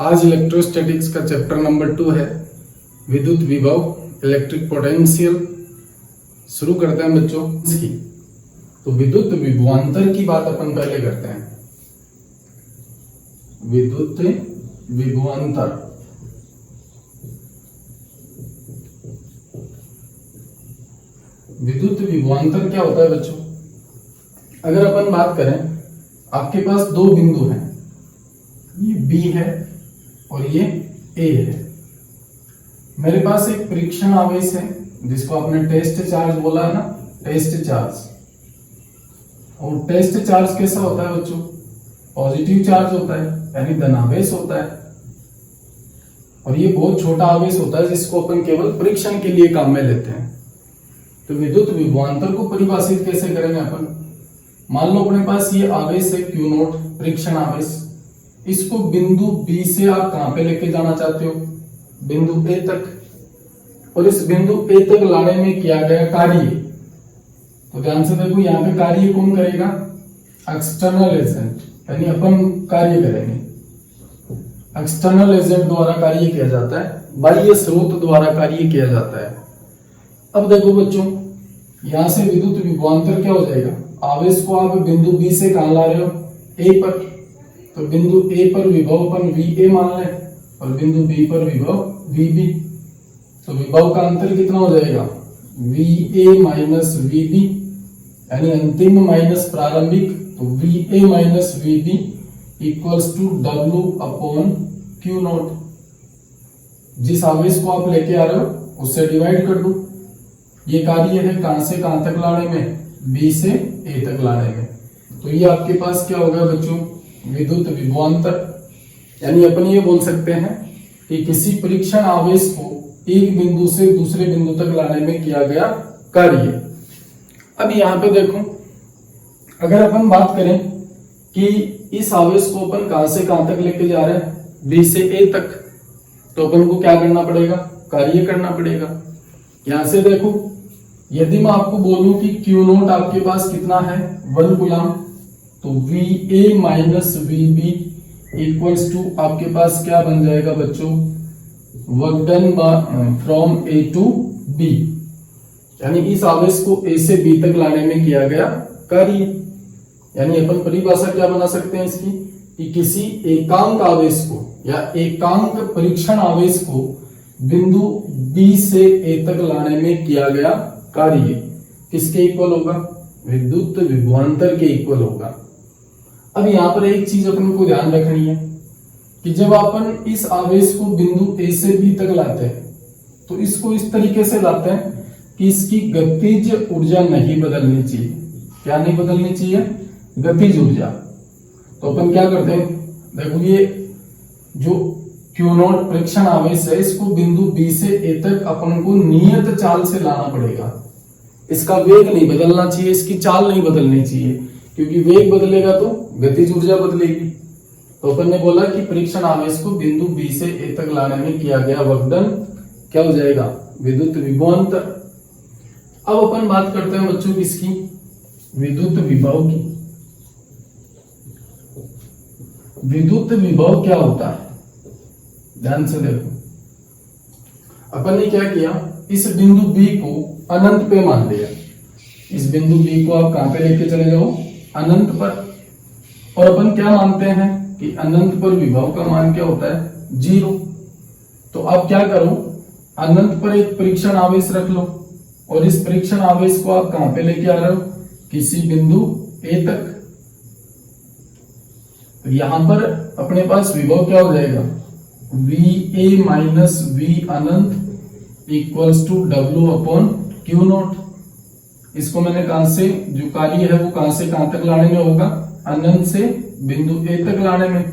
आज इलेक्ट्रोस्टैटिक्स का chapter number 2 है विद्युत विभव इलेक्ट्रिक पोटेंशियल। शुरू करते हैं बच्चों इसकी। तो विद्युत विभवांतर की बात अपन पहले करते हैं। विद्युत विभवांतर, विद्युत विभवांतर क्या होता है बच्चों? अगर अपन बात करें, आपके पास दो बिंदु हैं, ये B है और ये A है। मेरे पास एक परीक्षण आवेश है जिसको आपने टेस्ट चार्ज बोला है ना, टेस्ट चार्ज। और टेस्ट चार्ज कैसा होता है बच्चों? पॉजिटिव चार्ज होता है, यानी धनावेश होता है। और ये बहुत छोटा आवेश होता है जिसको अपन केवल परीक्षण के लिए काम में लेते हैं। तो विद्युत विभवांतर को परिभाषित कैसे करेंगे अपन? मान लो अपने पास ये आवेश है Q0, परीक्षण आवेश। इसको बिंदु B से आप कहां पे लेके जाना चाहते हो? बिंदु A तक। और इस बिंदु A तक लाने में किया गया कार्य, तो ध्यान से देखो, यहाँ पे कार्य कौन करेगा? एक्सटर्नल एजेंट, यानी अपन कार्य करेंगे। एक्सटर्नल एजेंट द्वारा कार्य किया जाता है, बाह्य स्रोत द्वारा कार्य किया जाता है। अब देखो बच्चों, यहां से विद्युत विभवांतर क्या हो जाएगा? आवेश को आप बिंदु B से कहां ला रहे हो? A पर। तो बिंदु A पर विभव अपन VA मान लें और बिंदु B पर विभव VB। तो विभव का अंतर कितना हो जाएगा? VA माइनस VB, यानी अंतिम माइनस प्रारंभिक। तो VA minus VB equals to W upon Q0। जिस आवेश को आप लेके आ रहे हो उससे डिवाइड कर दो। ये कार्य है कहां से कहां तक लाने में? B से A तक लाने में। तो ये आपके पास क्या होगा बच्चों? विद्युत विभवांतर। यानी अपन ये बोल सकते हैं कि किसी परीक्षण आवेश को एक बिंदु से दूसरे बिंदु तक लाने में किया गया कार्य। अब यहां पे देखो, अगर अपन बात करें कि इस आवेश को अपन कहां से कहां तक लेके जा रहे हैं? B से A तक। तो अपन को क्या करना पड़ेगा? कार्य करना पड़ेगा। यहां से देखो, यदि मैं आपको बोलूं कि Q0 आपके पास कितना है? 1 कूलम, तो VA minus VB equals to आपके पास क्या बन जाएगा बच्चों? Work done from A to B। यानी इस आवेश को A से B तक लाने में किया गया कार्य। यानी अपन परिभाषा क्या बना सकते हैं इसकी, कि किसी एकांक आवेश को या एकांक परीक्षण आवेश को बिंदु B से A तक लाने में किया गया कार्य किसके इक्वल होगा? विद्युत विभवांतर के इक्वल होगा। अब यहां पर एक चीज अपन को ध्यान रखनी है कि जब अपन इस आवेश को बिंदु A से B तक लाते हैं तो इसको इस तरीके से लाते हैं कि इसकी गतिज ऊर्जा नहीं बदलनी चाहिए। क्या नहीं बदलनी चाहिए? गतिज ऊर्जा। तो अपन क्या करते हैं, देखो ये जो Q0 परीक्षण आवेश है, इसको बिंदु B से A तक अपन को नियत चाल से लाना पड़ेगा। इसका वेग नहीं बदलना चाहिए, इसकी चाल नहीं बदलनी चाहिए, क्योंकि वेग बदलेगा तो गतिज ऊर्जा बदलेगी। तो अपन ने बोला कि परीक्षण आवेश को बिंदु B से A तक लाने में किया गया वर्कडन क्या हो जाएगा? विद्युत विभवांतर। अब अपन बात करते हैं बच्चों किसकी? विद्युत विभव की। विद्युत विभव क्या होता है? ध्यान से देखो, अपन ने क्या किया, इस बिंदु B को अनंत पे मान लिया। इस बिंदु B को आप कहां पे लेके चले जाओ? अनंत पर। और अपन क्या मानते हैं कि अनंत पर विभव का मान क्या होता है? 0। तो अब क्या करो, अनंत पर एक परीक्षण आवेश रख लो और इस परीक्षण आवेश को आप कहां पे लेके आ रहे हो? किसी बिंदु A तक। तो यहां पर अपने पास विभव क्या हो जाएगा? VA माइनस V अनंत equals to W upon Q0। इसको मैंने कहां से, जो कार्य है वो कहां से कहां तक लाने में होगा? अनंत से बिंदु A तक लाने में।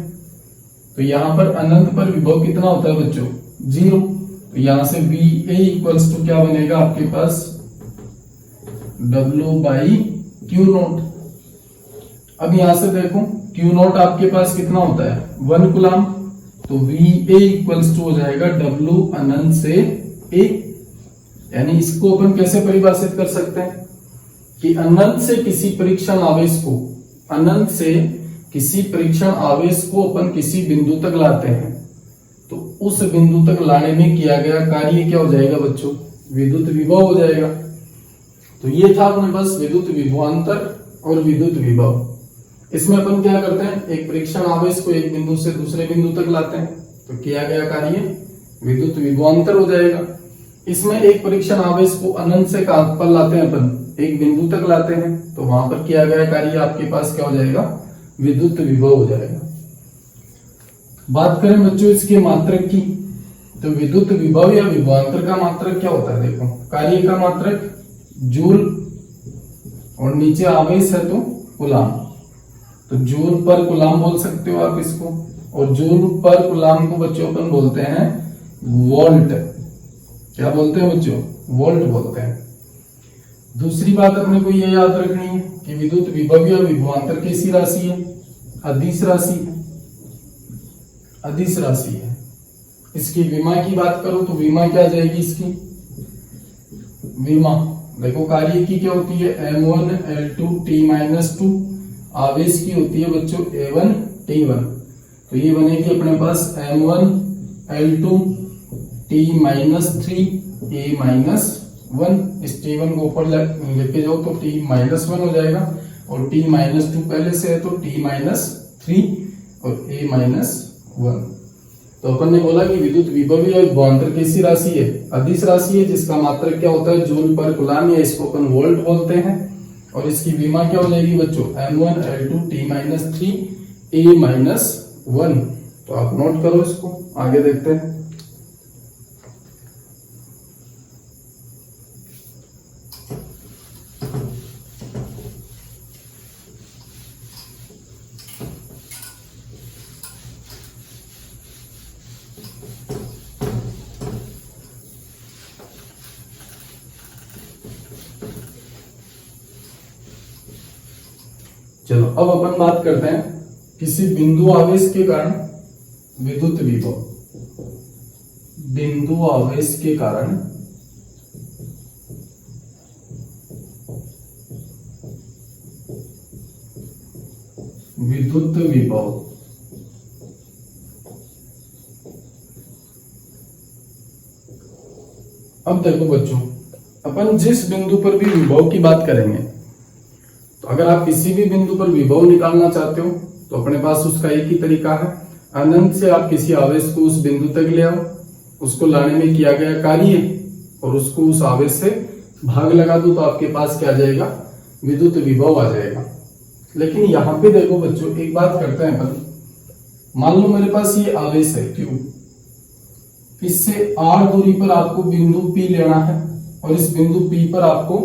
तो यहां पर अनंत पर विभव कितना होता है बच्चों? 0। तो यहां से VA इक्वल्स टू क्या बनेगा आपके पास? W by Q0। अब यहां से देखो, Q0 आपके पास कितना होता है? 1 कूलम। तो VA इक्वल्स टू हो जाएगा W अनंत से A। यानी इसको अपन कैसे परिभाषित कर सकते हैं कि अनंत से किसी परीक्षण आवेश को, अनंत से किसी परीक्षण आवेश को अपन किसी बिंदु तक लाते हैं तो उस बिंदु तक लाने में किया गया कार्य क्या हो जाएगा बच्चों, विद्युत विभव हो जाएगा। तो ये था अपने पास विद्युत विभवांतर और विद्युत विभव। इसमें अपन क्या करते हैं, एक परीक्षण आवेश को एक बिंदु से दूसरे बिंदु तक लाते हैं, तो किया गया कार्य विद्युत विभवांतर हो जाएगा। इसमें एक परीक्षण आवेश को अनंत से कहां पर लाते हैं अपन, एक बिंदु तक लाते हैं, तो वहां पर किया गया कार्य आपके पास क्या हो जाएगा, विद्युत विभव हो जाएगा। बात करें बच्चों इसके मात्रक की, तो विद्युत विभव या विभवांतर का मात्रक क्या होता है, देखो कार्य का मात्रक जूल और नीचे आवेश है तो कूलाम, तो जूल पर कूलाम बोल सकते हो आप इसको, और जूल पर कूलाम को बच्चों अपन बोलते हैं वोल्ट। क्या बोलते हैं बच्चों, वोल्ट बोलते हैं। दूसरी बात अपने को ये याद रखनी है कि विद्युत विभव या विभवांतर कैसी राशि है, अदिश राशि है, अदिश राशि है। इसकी विमा की बात करो तो विमा क्या जाएगी इसकी, विमा देखो कार्य की क्या होती है, m1 l2 t-2, आवेश की होती है बच्चों a1 t1, तो ये बनेगी अपने पास m1 l2 t-3 a-1, इस t1 को ऊपर लेके जाओ तो t-1 हो जाएगा, और t-2 पहले से है तो t-3 और a-1। तो अपन ने बोला कि विद्युत विभव या विभवांतर कैसी राशि है, अदिश राशि है, जिसका मात्रक क्या होता है जूल पर कूलाम, या इसको अपन वोल्ट बोलते हैं, और इसकी विमा क्या हो जाएगी बच्चों m1 l2 t-3 a-1। तो आप नोट करो इसको, आगे देखते हैं। चलो अब अपन बात करते हैं किसी बिंदु आवेश के कारण विद्युत विभव। बिंदु आवेश के कारण विद्युत विभव। अब देखो बच्चों, अपन जिस बिंदु पर भी विभव की बात करेंगे, तो अगर आप किसी भी बिंदु पर विभव निकालना चाहते हो तो अपने पास उसका एक ही तरीका है, अनंत से आप किसी आवेश को उस बिंदु तक ले आओ, उसको लाने में किया गया कार्य और उसको उस आवेश से भाग लगा दो, तो आपके पास क्या आ जाएगा, विद्युत विभव आ जाएगा। लेकिन यहाँ पे देखो बच्चों, एक बात करते हैं अपन, मान लो मेरे पास ये आवेश है Q, इससे r दूरी पर आपको बिंदु P लेना है और इस बिंदु P पर आपको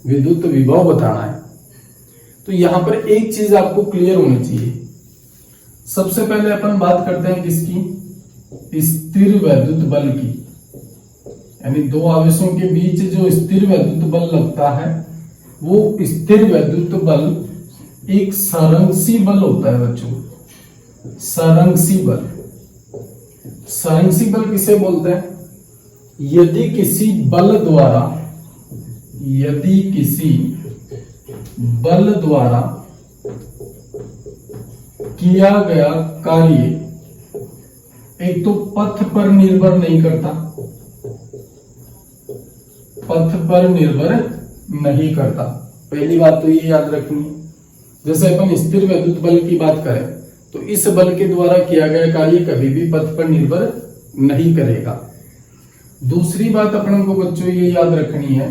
विद्युत विभव बताना है। तो यहां पर एक चीज आपको क्लियर होनी चाहिए। सबसे पहले अपन बात करते हैं किसकी, स्थिर वैद्युत बल की, यानी दो आवेशों के बीच जो स्थिर वैद्युत बल लगता है, वो स्थिर वैद्युत बल एक संरक्षी बल होता है बच्चों, संरक्षी बल। संरक्षी बल किसे बोलते हैं, यदि किसी बल द्वारा किया गया कार्य एक तो पथ पर निर्भर नहीं करता, पथ पर निर्भर नहीं करता, पहली बात तो ये याद रखनी। जैसे अपन स्थिर वैद्युत बल की बात करें तो इस बल के द्वारा किया गया कार्य कभी भी पथ पर निर्भर नहीं करेगा। दूसरी बात अपन को बच्चों ये याद रखनी है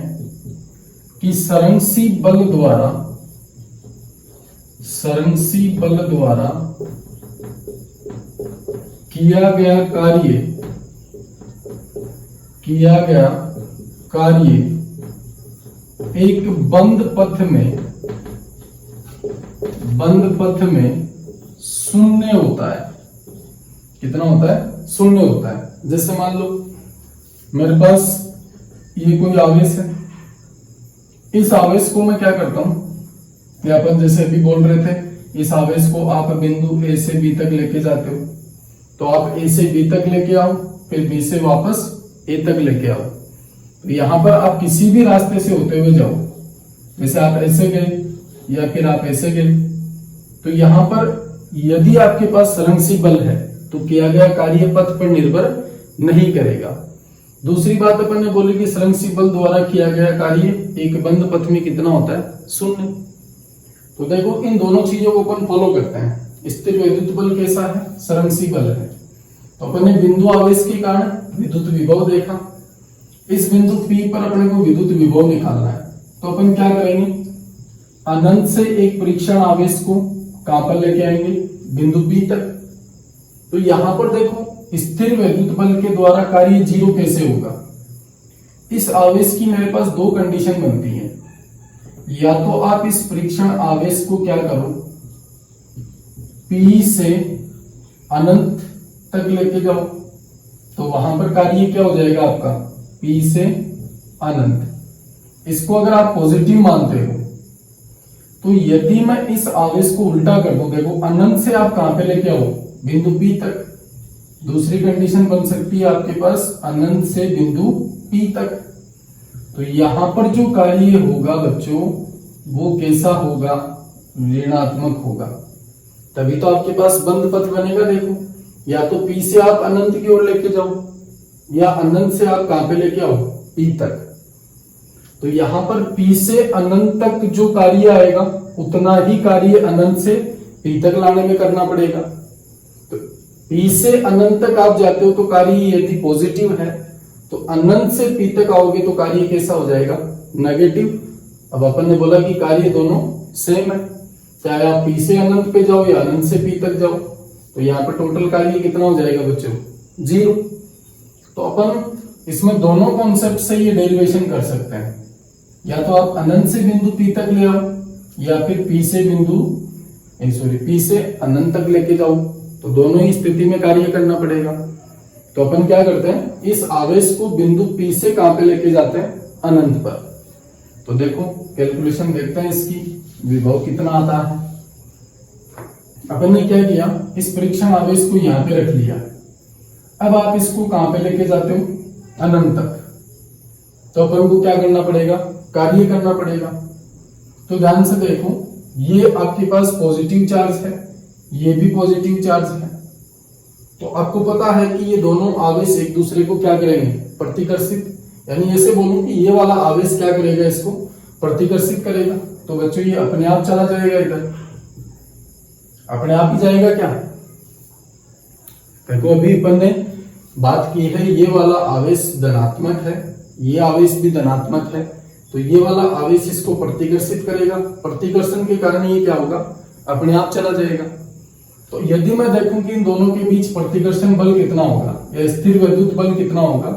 कि संरक्षी बल द्वारा किया गया कार्य एक बंद पथ में शून्य होता है। कितना होता है, शून्य होता है। जैसे मान लो मेरे पास ये कोई आवेश है, इस आवेश को मैं क्या करता हूं, या अपन जैसे अभी बोल रहे थे, इस आवेश को आप बिंदु ए से बी तक लेके जाते हो, तो आप ए से बी तक लेके आओ, फिर बी से वापस ए तक लेके आओ। तो यहां पर आप किसी भी रास्ते से होते हुए जाओ, जैसे आप ऐसे गए या फिर आप ऐसे गए, तो यहां पर यदि आपके पास संरक्षी बल है तो किया गया कार्य पथ पर निर्भर नहीं करेगा। दूसरी बात अपन ने बोली कि संरक्षित बल द्वारा किया गया कार्य एक बंद पथ में कितना होता है, 0। तो देखो इन दोनों चीजों को अपन फॉलो करते हैं। स्थिर विद्युत बल कैसा है, संरक्षित बल है। तो अपन ने बिंदु आवेश के कारण विद्युत विभव देखा। इस बिंदु P पर अपने को विद्युत विभव निकालना है। तो अपन क्या करेंगे, अनंत से एक परीक्षण आवेश को कहां पर लेके आएंगे, बिंदु P तक। तो यहां पर देखो स्थिर विद्युत बल के द्वारा कार्य 0 कैसे होगा। इस आवेश की मेरे पास दो कंडीशन बनती है। या तो आप इस परीक्षण आवेश को क्या करो, P से अनंत तक लेके जाओ, तो वहां पर कार्य क्या हो जाएगा आपका, P से अनंत। इसको अगर आप पॉजिटिव मानते हो तो यदि मैं इस आवेश को उल्टा कर दूं, देखो अनंत से आप कहां पे लेके आओ, बिंदु P तक। दूसरी कंडीशन बन सकती है आपके पास अनंत से बिंदु P तक। तो यहां पर जो कार्य होगा बच्चों वो कैसा होगा, ऋणात्मक होगा। तभी तो आपके पास बंद पथ बनेगा। देखो या तो P से आप अनंत की ओर लेके जाओ या अनंत से आप कहां पे लेके आओ, P तक। तो यहां पर P से अनंत तक जो कार्य आएगा उतना ही कार्य अनंत से P तक लाने में करना पड़ेगा। तो P से अनंत तक आप जाते हो तो कार्य यदि पॉजिटिव है, तो अनंत से P तक आओगे तो कार्य कैसा हो जाएगा, नेगेटिव। अब अपन ने बोला कि कार्य दोनों सेम है, चाहे आप P से अनंत पे जाओ या अनंत से P तक जाओ। तो यहाँ पर टोटल कार्य कितना हो जाएगा बच्चों, 0। तो अपन इसमें दोनों कॉन्सेप्ट से ये डेरिवेशन कर सकते हैं। या तो आप अनंत से बिंदु P तक ले आओ या फिर P से अनंत तक लेके जाओ। तो दोनों ही स्थिति में कार्य करना पड़ेगा। तो अपन क्या करते हैं, इस आवेश को बिंदु P से कहां पे लेके जाते हैं, अनंत पर। तो देखो कैलकुलेशन देखते हैं इसकी, विभव कितना आता है। अपन ने क्या किया, इस परीक्षण आवेश को यहां पे रख लिया। अब आप इसको कहां पे लेके जाते हो, अनंत तक। तो अपन को क्या करना पड़ेगा, कार्य करना पड़ेगा। तो ध्यान से देखो, ये आपके पास पॉजिटिव चार्ज है, ये भी पॉजिटिव चार्ज है। तो आपको पता है कि ये दोनों आवेश एक दूसरे को क्या करेंगे, प्रतिकर्षित। यानी ऐसे बोलूं कि ये वाला आवेश क्या करेगा, इसको प्रतिकर्षित करेगा। तो बच्चों ये अपने आप चला जाएगा, इधर अपने आप ही जाएगा क्या। देखो अभी अपन ने बात की है, ये वाला आवेश धनात्मक है, ये आवेश भी धनात्मक है। तो ये वाला आवेश इसको प्रतिकर्षित करेगा, प्रतिकर्षण के कारण ये क्या होगा, अपने आप चला जाएगा। तो यदि मैं देखूं कि इन दोनों के बीच प्रतिकर्षण बल कितना होगा या स्थिर विद्युत बल कितना होगा,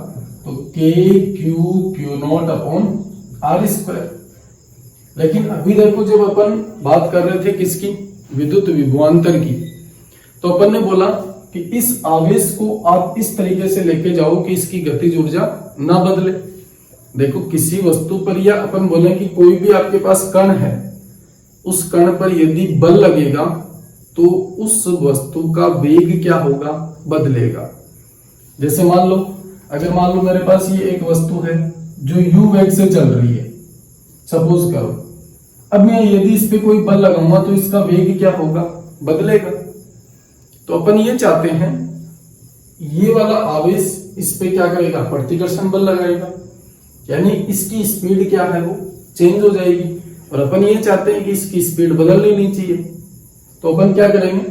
तो K/Q0/R²। लेकिन अभी देखो जब अपन बात कर रहे थे किसकी, विद्युत विभवांतर की, तो अपन ने बोला कि इस आवेश को आप इस तरीके से लेके जाओ कि इसकी गतिज ऊर्जा ना बदले। देखो किसी वस्तु पर, या अपन बोले कि कोई भी आपके पास कण है, उस कण पर यदि बल लगेगा तो उस वस्तु का वेग क्या होगा, बदलेगा। जैसे मान लो, अगर मान लो मेरे पास ये एक वस्तु है जो u वेग से चल रही है, सपोज करो। अब मैं यदि इस पे कोई बल लगाऊंगा तो इसका वेग क्या होगा, बदलेगा। तो अपन ये चाहते हैं, ये वाला आवेश इस पे क्या करेगा, प्रतिकर्षण बल लगाएगा। यानी इसकी स्पीड क्या है, वो चेंज हो जाएगी। और अपन ये चाहते हैं कि इसकी स्पीड बदल लेनी चाहिए। तो अपन क्या करेंगे,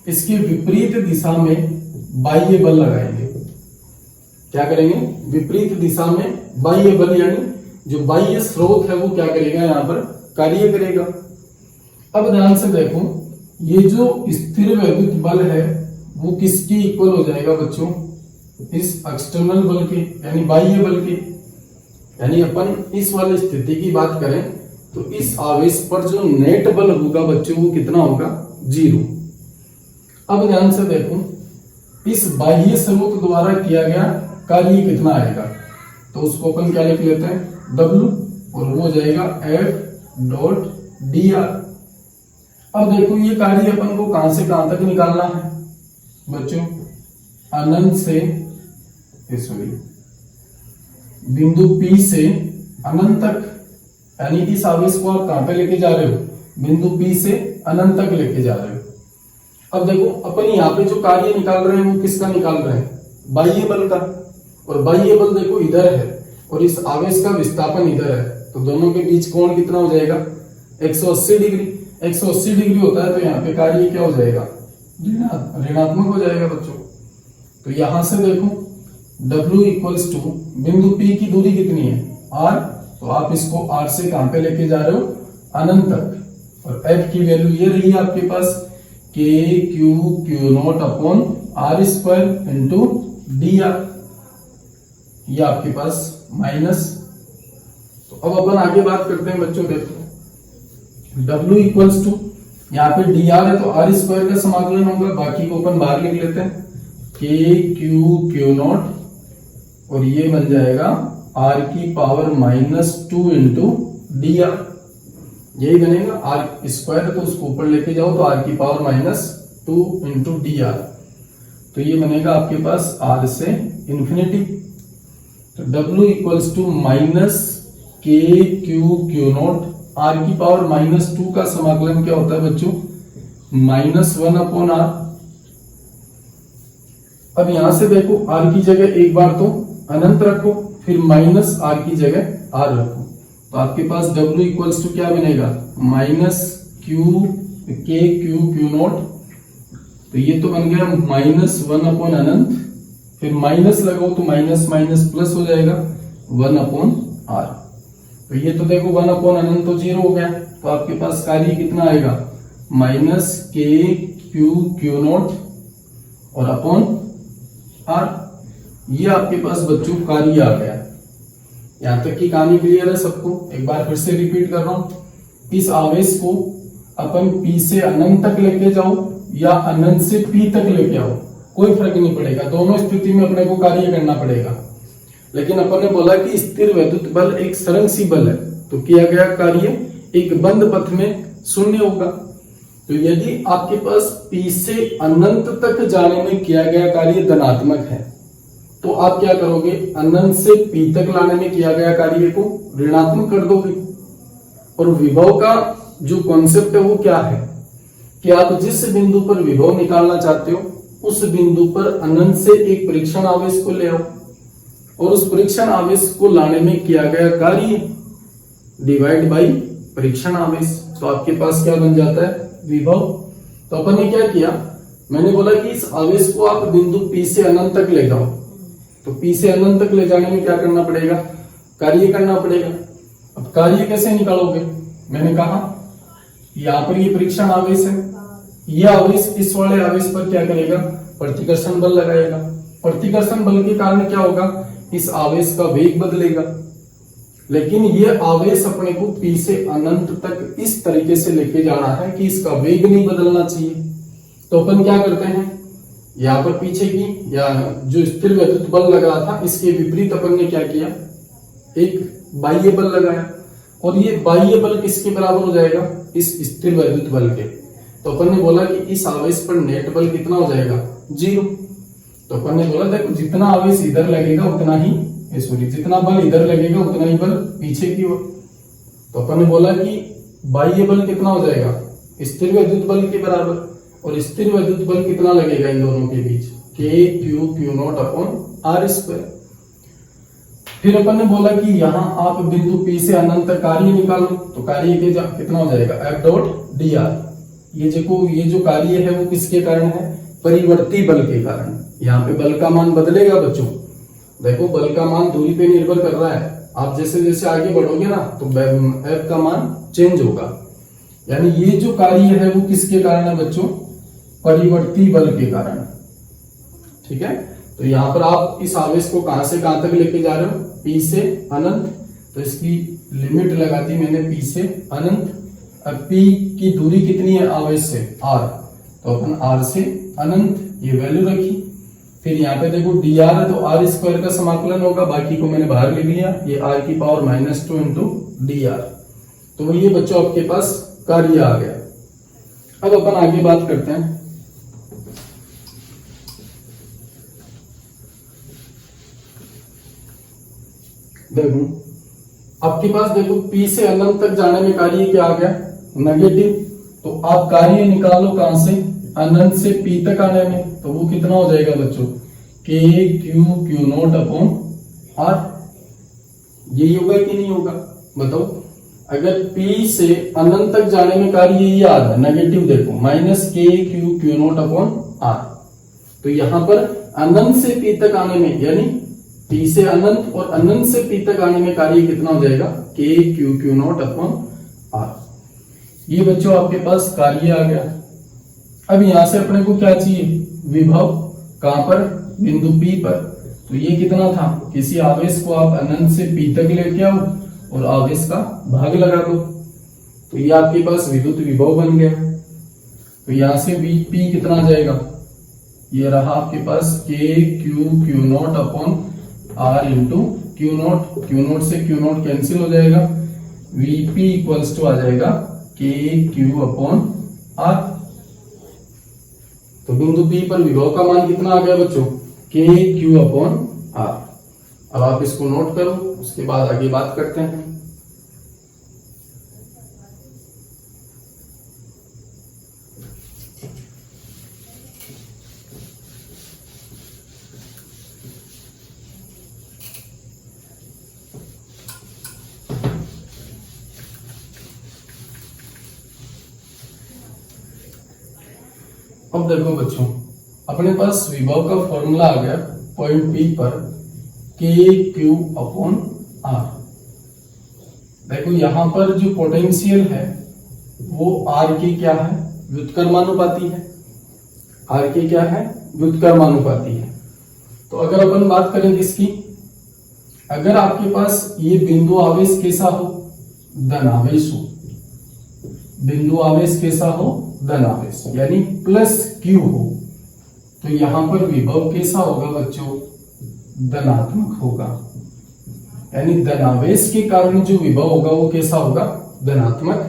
इसकी विपरीत दिशा में बाह्य बल लगाएंगे। क्या करेंगे, विपरीत दिशा में बाह्य बल, यानी जो बाह्य स्रोत है वो क्या करेगा, यहां पर कार्य करेगा। अब ध्यान से देखो, ये जो स्थिर विद्युत बल है वो किसकी इक्वल हो जाएगा बच्चों, इस एक्सटर्नल बल के, यानी बाह्य बल के। यानी अपन इस वाली स्थिति की बात करें तो इस आवेश पर जो नेट बल होगा बच्चों वो कितना होगा, 0। अब ध्यान से देखो, इस बाह्य स्रोत द्वारा किया गया कार्य कितना आएगा, तो उसको अपन क्या लिख लेते हैं, W, और वो हो जाएगा F.dr। अब देखो ये कार्य अपन को कहां से कहां तक निकालना है बच्चों, अनंत से, सॉरी, बिंदु P से अनंत तक। यानी इस आवेश को आप कहां पे लेके जा रहे हो, बिंदु P से अनंत तक लेके जा रहे हो। अब देखो अपन यहाँ पे जो कार्य निकाल रहे हैं वो किसका निकाल रहे हैं, बाह्य बल का, और बाह्य बल देखो इधर है और इस आवेश का विस्थापन इधर है, तो दोनों के बीच कोण कितना हो जाएगा 180 डिग्री। 180 डिग्री होता है तो यहाँ पे कार्य क्या हो जाएगा, ऋणात्मक हो जाएगा बच्चों। तो यहां से देखो W इक्वल्स टू बिंदु P की दूरी कितनी है R, तो आप इसको R से कहां पे लेके जा रहे हो, अनंत तक, और F की वैल्यू ये रही है आपके पास K Q not upon R square into dr, ये आपके पास माइनस। तो अब अपन आगे बात करते हैं बच्चों, देखो W इक्वल्स टू यहाँ पे dr है तो R स्क्वायर का समाकलन होगा, बाकी को अपन बाहर लिख लेते हैं K Q नॉट, और ये बन जाएगा R की पावर -2 इंटू dr, यही बनेगा। R स्क्वायर है तो उसको ऊपर लेके जाओ तो R की पावर -2 इंटू dr, तो ये बनेगा आपके पास R से इंफिनिटी। तो W इक्वल्स टू माइनस के क्यू नॉट, R की पावर -2 का समाकलन क्या होता है बच्चों, -1 अपॉन R। अब यहां से देखो R की जगह एक बार तो अनंत रखो, फिर माइनस R की जगह R रखो, तो आपके पास W इक्वल्स टू क्या बनेगा, माइनस के क्यू नॉट, तो ये तो बन गया -1 अपॉन अनंत, फिर माइनस लगाओ तो माइनस माइनस प्लस हो जाएगा 1 अपॉन R। तो ये तो देखो 1 अपॉन अनंत तो 0 हो गया, तो आपके पास कार्य कितना आएगा, माइनस के क्यू नॉट और अपॉन R। ये आपके पास बच्चों कार्य आ गया। यहां तक की कहानी क्लियर है सबको, एक बार फिर से रिपीट कर रहा हूं। इस आवेश को अपन P से अनंत तक लेके जाओ या अनंत से P तक लेके आओ, कोई फर्क नहीं पड़ेगा, दोनों स्थिति में अपने को कार्य करना पड़ेगा। लेकिन अपन ने बोला कि स्थिर वैद्युत बल एक संरक्षी बल है, तो किया गया कार्य एक बंद पथ में शून्य होगा। तो यदि आपके पास P से अनंत तक जाने में किया गया कार्य धनात्मक है, तो आप क्या करोगे, अनंत से P तक लाने में किया गया कार्य को ऋणात्मक कर दोगे। और विभव का जो कॉन्सेप्ट है वो क्या है कि आप जिस बिंदु पर विभव निकालना चाहते हो उस बिंदु पर अनंत से एक परीक्षण आवेश को ले आओ, और उस परीक्षण आवेश को लाने में किया गया कार्य डिवाइड बाई परीक्षण आवेश, तो आपके पास क्या बन जाता है, विभव। तो अपन ने क्या किया, मैंने बोला कि इस आवेश को आप बिंदु P से अनंत तक ले जाओ, तो P से अनंत तक ले जाने में क्या करना पड़ेगा, कार्य करना पड़ेगा। अब कार्य कैसे निकालोगे, मैंने कहा यहां पर ये परीक्षण आवेश है, ये आवेश इस वाले आवेश पर क्या करेगा, प्रतिकर्षण बल लगाएगा। प्रतिकर्षण बल के कारण क्या होगा, इस आवेश का वेग बदलेगा। लेकिन ये आवेश अपने को P से अनंत तक इस तरीके से लेके जाना है कि इसका वेग नहीं बदलना चाहिए। तो अपन क्या करते हैं, यहाँ पर पीछे की या जो स्थिर वैद्युत बल लगा था इसके विपरीत अपन ने क्या किया, एक बाह्य बल लगाया, और ये बाह्य बल किसके बराबर हो जाएगा, इस स्थिर वैद्युत बल के। तो अपन ने बोला कि इस आवेश पर नेट बल कितना हो जाएगा, 0। तो अपन ने बोला देखो जितना आवेश इधर लगेगा उतना ही, जितना बल इधर लगेगा उतना ही बल पीछे की ओर। तो अपन ने बोला कि बाह्य बल कितना हो जाएगा, स्थिर वैद्युत बल के बराबर, और स्थिर वैद्युत बल कितना लगेगा इन दोनों के बीच, के Q not upon R square. फिर अपन ने बोला कि यहाँ आप बिंदु P से अनंत तक कार्य निकालो, तो कार्य कितना हो जाएगा, F डॉट dr। ये जो कार्य है वो किसके कारण है, परिवर्ती बल के कारण। यहाँ पे बल का मान बदलेगा बच्चों, देखो बल का मान दूरी पे निर्भर कर रहा है, आप जैसे जैसे आगे बढ़ोगे ना तो F का मान चेंज होगा। यानी ये जो कार्य है वो किसके कारण है बच्चों, परिवर्ती बल के कारण। ठीक है, तो यहाँ पर आप इस आवेश को कहां से कहां तक लेके जा रहे हो, P से अनंत, तो इसकी लिमिट लगा दी मैंने P से अनंत। अब P की दूरी कितनी है आवेश से, R, तो अपन R से अनंत ये वैल्यू रखी। फिर यहाँ पे देखो dr है तो R स्क्वायर का समाकलन होगा, बाकी को मैंने बाहर लिख लिया, ये R की पावर -2 इंटू dr। तो ये बच्चों आपके पास कार्य आ गया। अब अपन आगे बात करते हैं, देखो आपके पास देखो P से अनंत तक जाने में कार्य क्या आ गया, नेगेटिव। तो आप कार्य निकालो कहां से, अनंत से p तक आने में, तो वो कितना हो जाएगा बच्चों, k q q not upon r। यही होगा कि नहीं होगा बताओ। अगर p से अनंत तक जाने में कार्य ये आ रहा है नेगेटिव, देखो minus k q q not upon r, तो यहां पर अनंत से p तक आने में, यानी p से अनंत और अनंत से p तक आने में कार्य कितना हो जाएगा, k q q not upon r। ये बच्चों आपके पास कार्य आ गया। अब यहां से अपने को क्या चाहिए, विभव, कहां पर, बिंदु P पर। तो ये कितना था, किसी आवेश को आप अनंत से P तक लेके आओ और आवेश का भाग लगा दो, तो ये आपके पास विद्युत विभव बन गया। तो यहां से P कितना आ जाएगा, ये रहा आपके पास k q q not upon r into Q not से क्यू नॉट कैंसिल हो जाएगा, Vp इक्वल्स टू आ जाएगा k q अपॉन r। तो बिंदु P पर विभव का मान कितना आ गया बच्चों, k q अपॉन r। अब आप इसको नोट करो, उसके बाद आगे बात करते हैं। अब देखो बच्चों, अपने पास विभव का फॉर्मूला आ गया पॉइंट P पर k q अपॉन r। देखो यहां पर जो पोटेंशियल है वो r के क्या है, व्युत्क्रमानुपाती है। r के क्या है, व्युत्क्रमानुपाती है। तो अगर अपन बात करें किसकी, अगर आपके पास ये बिंदु आवेश कैसा हो, धन आवेश हो, बिंदु आवेश कैसा हो, धन आवेश, यानी प्लस q हो, तो यहां पर विभव कैसा होगा बच्चों, धनात्मक होगा। यानी धनावेश के कारण जो विभव होगा वो कैसा होगा, धनात्मक।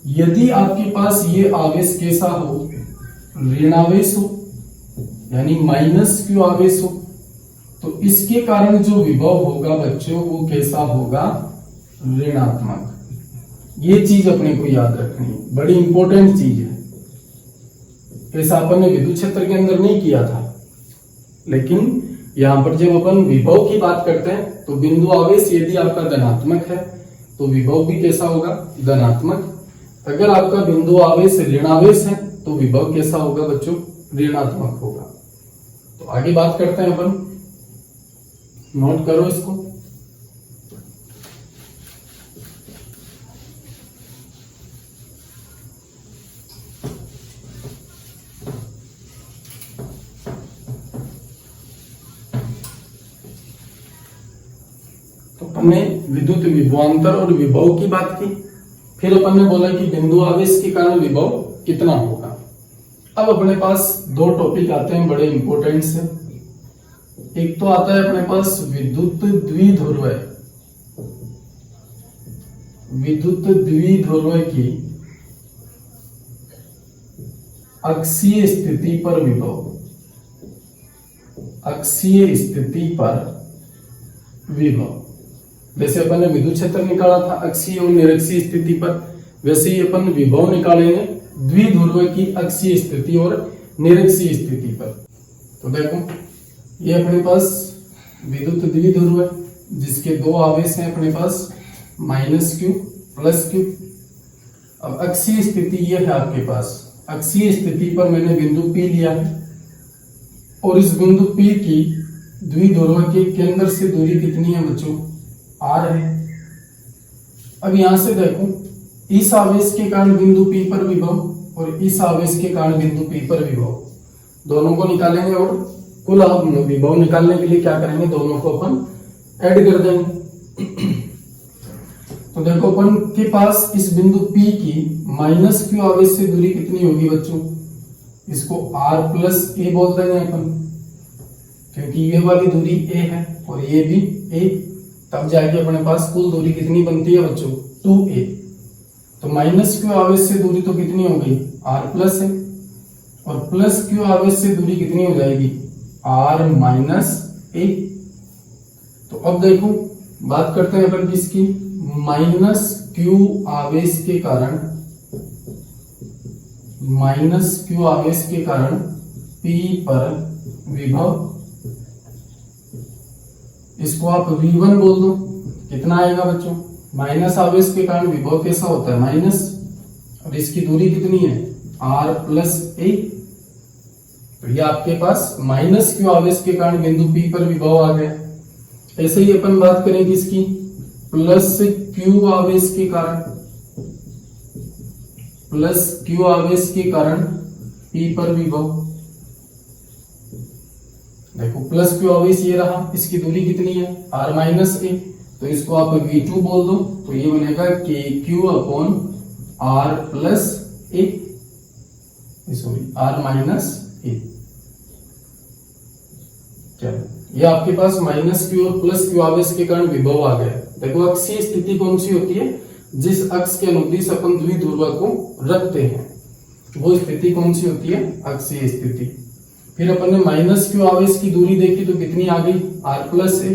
यदि आपके पास ये आवेश कैसा हो, ऋणावेश हो, यानी माइनस q आवेश हो, तो इसके कारण जो विभव होगा बच्चों वो कैसा होगा, ऋणात्मक। ये चीज अपने को याद रखनी है, बड़ी इंपॉर्टेंट चीज है। ऐसा अपन ने विद्युत क्षेत्र के अंदर नहीं किया था, लेकिन यहां पर जब अपन विभव की बात करते हैं तो बिंदु आवेश यदि आपका धनात्मक है तो विभव भी कैसा होगा, धनात्मक। अगर आपका बिंदु आवेश ऋणावेश है तो विभव कैसा होगा बच्चों, ऋणात्मक होगा। तो आगे बात करते हैं अपन, नोट करो इसको। हमने विद्युत विभवांतर और विभव की बात की, फिर अपन ने बोला कि बिंदु आवेश के कारण विभव कितना होगा। अब अपने पास दो टॉपिक आते हैं बड़े इंपॉर्टेंट से। एक तो आता है अपने पास विद्युत द्विध्रुव, विद्युत द्विध्रुव की अक्षीय स्थिति पर विभव, अक्षीय स्थिति पर विभव। जैसे अपन ने विद्युत क्षेत्र निकाला था अक्षीय और निरक्षीय स्थिति पर, वैसे ही अपन विभव निकालेंगे द्विध्रुव की अक्षीय स्थिति और निरक्षीय स्थिति पर। तो देखो ये अपने पास विद्युत द्विध्रुव है जिसके दो आवेश हैं अपने पास, माइनस q प्लस q। अब अक्षीय स्थिति ये है आपके पास, अक्षीय स्थिति पर मैंने बिंदु P लिया है और इस बिंदु P की द्विध्रुव के केंद्र से दूरी कितनी है बच्चों, r है। अब यहां से देखो इस आवेश के कारण बिंदु P पर विभव और इस आवेश के कारण बिंदु P पर विभव, दोनों को निकालेंगे और कुल विभव निकालने के लिए क्या करेंगे, दोनों को अपन ऐड कर देंगे। तो देखो अपन के पास इस बिंदु P की माइनस q आवेश से दूरी कितनी होगी बच्चों, इसको r प्लस a बोल देंगे अपन, क्योंकि ये वाली दूरी a है और ये भी a, तब जाके अपने पास कुल दूरी कितनी बनती है बच्चों, 2a। तो माइनस q आवेश से दूरी तो कितनी हो गई, r प्लस है, और प्लस q आवेश से दूरी कितनी हो जाएगी, r माइनस a। तो अब देखो बात करते हैं अपन किसकी, माइनस q आवेश के कारण माइनस क्यू आवेश के कारण P पर विभव, इसको आप V1 बोल दो। कितना आएगा बच्चों? माइनस आवेश के कारण विभव कैसा होता है? माइनस, और इसकी दूरी कितनी है? R प्लस ए। तो ये आपके पास माइनस क्यू आवेश के कारण बिंदु P पर विभव आ गया। ऐसे ही अपन बात करेंगे इसकी प्लस क्यू आवेश के कारण, प्लस क्यू आवेश के कारण P पर विभव। देखो प्लस क्यू आवेश ये रहा, इसकी दूरी कितनी है? R माइनस ए। तो इसको आप V2 बोल दो, तो ये बनेगा KQ अपॉन R प्लस ए, सॉरी R माइनस ए। चलो ये आपके पास माइनस क्यू और प्लस क्यू आवेश के कारण विभव आ गया। देखो अक्षीय स्थिति कौन सी होती है? जिस अक्ष के अनुदिश अपन द्विध्रुव को रखते हैं वो स्थिति कौन सी होती है? अक्षीय स्थिति। फिर अपन ने माइनस क्यू आवेश की दूरी देखी तो कितनी आ गई? R प्लस ए।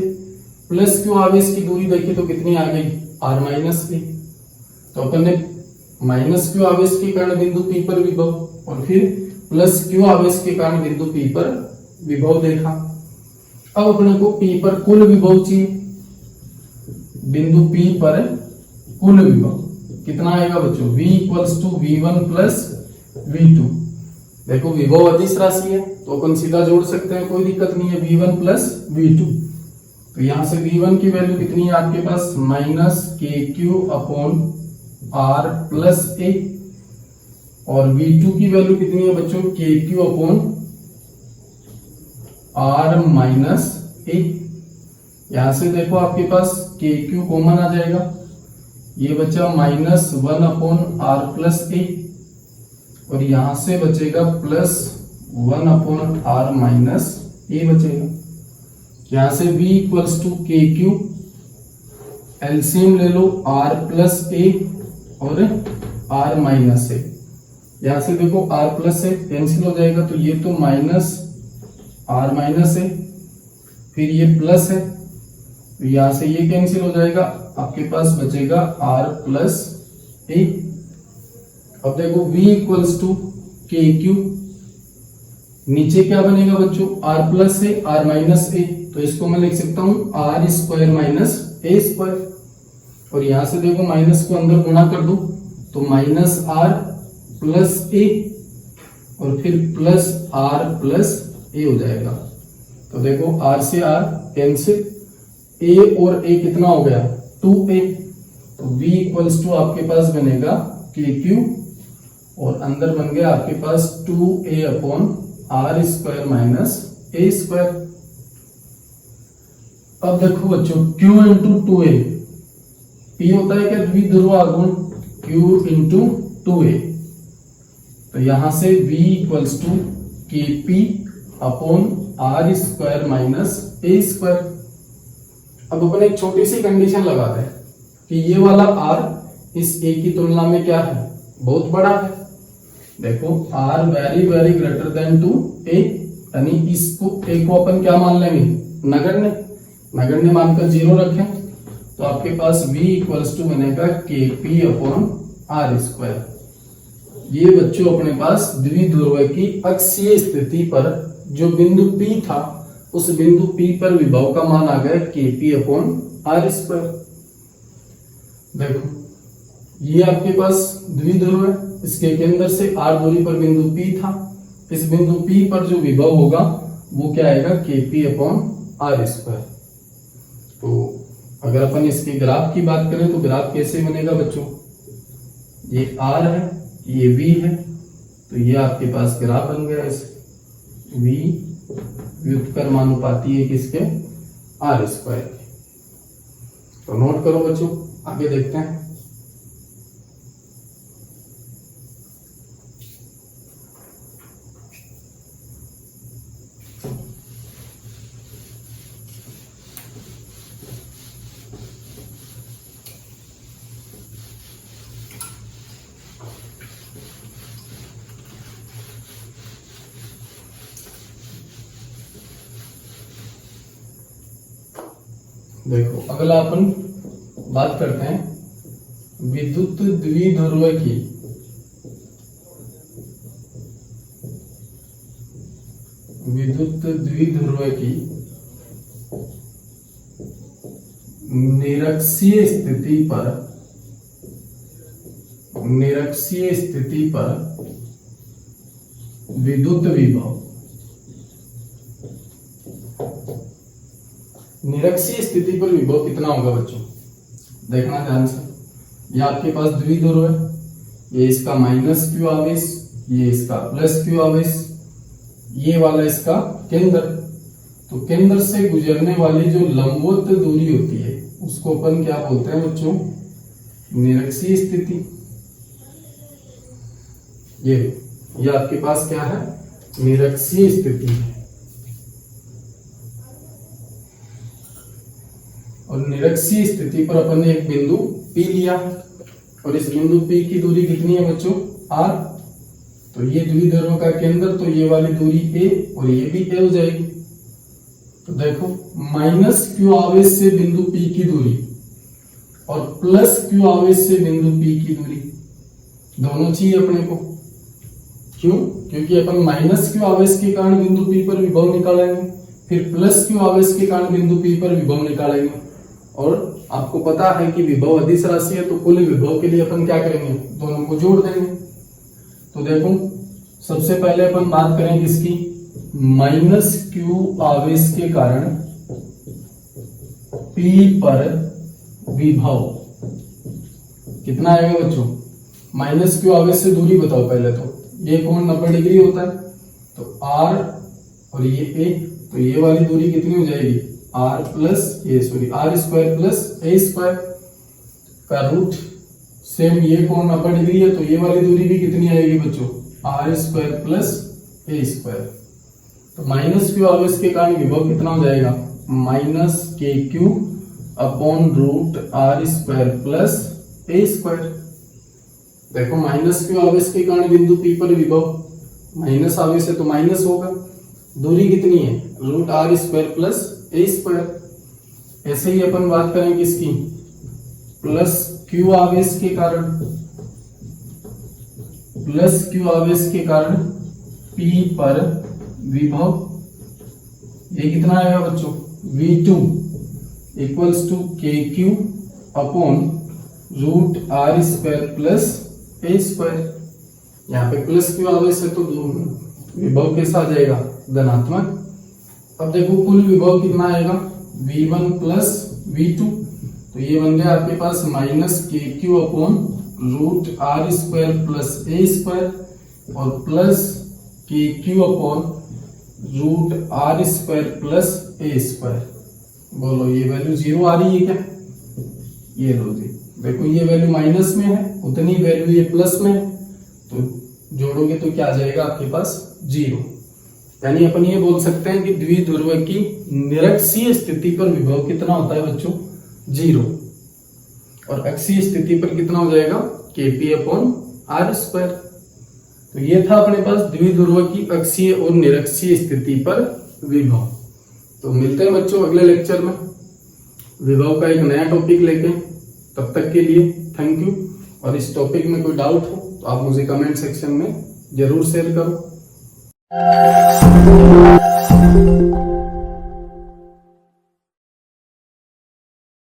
प्लस क्यू आवेश की दूरी देखी तो कितनी आ गई? R माइनस ए। तो अपन ने माइनस क्यू आवेश के कारण बिंदु P पर विभव और फिर प्लस क्यू आवेश के कारण बिंदु P पर विभव देखा। अब अपने को P पर कुल विभव चाहिए। बिंदु P पर कुल विभव कितना आएगा बच्चों? V equals to V1 plus V2। देखो विभव अदिश राशि है तो अपन सीधा जोड़ सकते हैं, कोई दिक्कत नहीं है। V1 प्लस V2, तो यहां से V1 की वैल्यू कितनी है आपके पास? Minus KQ upon R plus ए, और V2 की वैल्यू कितनी है बच्चों? KQ upon R minus A. यहां से देखो आपके पास KQ कॉमन आ जाएगा, ये बचा माइनस 1 अपॉन R प्लस ए, और यहां से बचेगा plus 1 upon R minus a बचेगा। यहां से V equals to KQ, LCM ले लो R प्लस ए और R माइनस ए। यहां से देखो R प्लस ए कैंसिल हो जाएगा, तो ये तो माइनस R माइनस ए, फिर ये प्लस है, तो यहां से ये कैंसिल हो जाएगा, आपके पास बचेगा R प्लस ए। अब देखो V इक्वल्स टू KQ, नीचे क्या बनेगा बच्चों? R प्लस ए R माइनस ए, तो इसको मैं लिख सकता हूं R स्क्वायर माइनस ए स्क्वायर, और यहां से देखो माइनस को अंदर गुणा कर दो तो माइनस R प्लस ए और फिर प्लस R प्लस ए हो जाएगा। तो देखो R से R कैंसिल, A और A कितना हो गया? 2A। तो V इक्वल्स टू आपके पास बनेगा KQ, और अंदर बन गया आपके पास 2A upon R square minus ए स्क्वायर। अब देखो बच्चों Q इंटू 2A, P होता है क्या? द्विध्रुव आघूर्ण, Q इंटू 2A, तो यहां से V equals to KP upon R square minus A square. अब अपन एक छोटी सी कंडीशन लगाते हैं कि ये वाला R इस A की तुलना में क्या है? बहुत बड़ा है। देखो R very very greater than two A, यानी इसको A को अपन क्या मान लेंगे? नगण्य। नगण्य मानकर 0 रखें, तो आपके पास V इक्वल्स टू बनेगा KP अपॉन R स्क्वायर। ये बच्चों अपने पास द्विध्रुव की अक्षीय स्थिति पर जो बिंदु P था उस बिंदु P पर विभव का मान आ गया KP अपॉन R स्क्वायर। देखो ये आपके पास द्विध्रुव है, इसके केंद्र से R दूरी पर बिंदु P था, इस बिंदु P पर जो विभव होगा वो क्या आएगा? KP upon R square. तो अगर अपन इसके ग्राफ की बात करें तो ग्राफ कैसे बनेगा बच्चों? ये R है, ये V है, तो ये आपके पास ग्राफ बन गया। इस V व्युत्क्रमानुपाती है किसके? R स्क्वायर के। तो नोट करो बच्चों, आगे देखते हैं। देखो अगला अपन बात करते हैं विद्युत द्विध्रुव की विद्युत द्विध्रुव की निरक्षीय स्थिति पर विद्युत विभव, निरक्षीय स्थिति पर विभव कितना होगा बच्चों? देखना ध्यान से। ये आपके पास द्विध्रुव है, ये इसका माइनस क्यू आवेश, ये इसका प्लस क्यू आवेश, ये वाला इसका केंद्र। तो केंद्र से गुजरने वाली जो लंबवत दूरी होती है उसको अपन क्या बोलते हैं बच्चों? निरक्षीय स्थिति। ये आपके पास क्या है? निरक्षीय स्थिति है। और निरक्षीय स्थिति पर अपन ने एक बिंदु P लिया और इस बिंदु P की दूरी कितनी है बच्चों? R। तो ये द्विध्रुव का केंद्र, तो ये वाली दूरी A और ये भी A हो जाएगी। तो देखो माइनस Q आवेश से बिंदु P की दूरी और प्लस Q आवेश से बिंदु P की दूरी दोनों चाहिए अपने को। क्यों? क्योंकि अपन माइनस Q आवेश के कारण बिंदु P पर विभव निकालेंगे, फिर प्लस Q आवेश के कारण बिंदु P पर विभव निकालेंगे। और आपको पता है कि विभव अदिश राशि है, तो कुल विभव के लिए अपन क्या करेंगे? दोनों को जोड़ देंगे। तो देखो सबसे पहले अपन बात करें किसकी? माइनस Q आवेश के कारण P पर विभव कितना आएगा बच्चों? माइनस Q आवेश से दूरी बताओ पहले। तो ये कोण 90 डिग्री होता है, तो R और ये A, तो ये वाली दूरी कितनी हो जाएगी? R square plus A square का रूट। सेम ये कोण 90 डिग्री है, तो ये वाली दूरी भी कितनी आएगी बच्चों? R square plus A square. तो माइनस Q आवेश के कारण विभव कितना हो जाएगा? Minus KQ upon root R square plus A square. देखो माइनस Q आवेश के कारण बिंदु P पर विभव, माइनस आवेश है तो माइनस होगा। दूरी कितनी है? Root R square plus A square. ऐसे ही अपन बात करें किसकी? प्लस Q आवेश के कारण, प्लस Q आवेश के कारण P पर विभव, ये कितना आएगा बच्चों? V2 equals to KQ upon root R square plus A square. यहाँ पे प्लस Q आवेश है तो विभव कैसा आ जाएगा? धनात्मक। अब देखो कुल विभव कितना आएगा? V1 प्लस V2, तो ये बन गया आपके पास minus KQ upon root R square plus A square और plus KQ upon root R square plus A square. बोलो ये वैल्यू 0 आ रही है क्या? ये लो जी, देखो ये वैल्यू माइनस में है, उतनी वैल्यू ये प्लस में है, तो जोड़ोगे तो क्या आ जाएगा आपके पास? 0। यानी अपन ये बोल सकते हैं कि द्विध्रुव की निरक्षीय स्थिति पर विभव कितना होता है बच्चों? 0। और अक्षीय स्थिति पर कितना हो जाएगा? KP upon R square. तो ये था अपने पास द्विध्रुव की अक्षीय और निरक्षीय स्थिति पर विभव। तो मिलते हैं बच्चों अगले लेक्चर में विभव का एक नया टॉपिक लेके। तब तक के लिए थैंक यू। और इस टॉपिक में कोई डाउट हो तो आप मुझे कमेंट सेक्शन में जरूर शेयर करो।